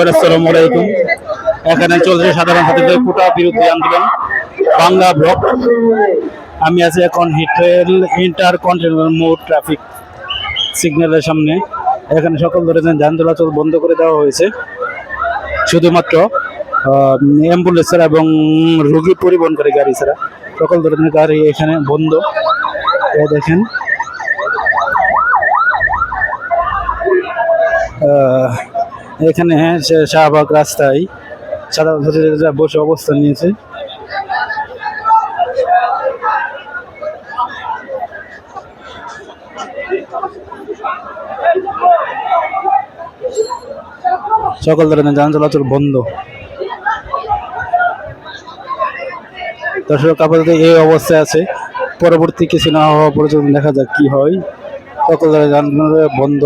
আসসালামু আলাইকুম। এখানে চলছে সাধারণ ছাত্রীদের কোটা বিরোধী আন্দোলন বাংলা ব্লক। আমি আছি এখন হিটেল ইন্টার কন্টিনেন্টাল মোড় ট্রাফিক সিগন্যালের সামনে। এখানে সকল ধরনের যান চলাচল বন্ধ করে দেওয়া হয়েছে, শুধুমাত্র অ্যাম্বুলেন্স ছাড়া এবং রোগী পরিবহনকারী গাড়ি ছাড়া সকল ধরনের গাড়ি এখানে বন্ধ। দেখেন এখানে শাহবাগ রাস্তায় সাধারণ ছাত্রীরা বসে অবস্থান নিয়েছে। সকল ধরনের যান চলাচল বন্ধ। দর্শক আপাতত এই অবস্থায় আছে, পরবর্তী কিছু না হওয়া পর্যন্ত দেখা যাক কি হয়। সকল ধরনের যান বন্ধ।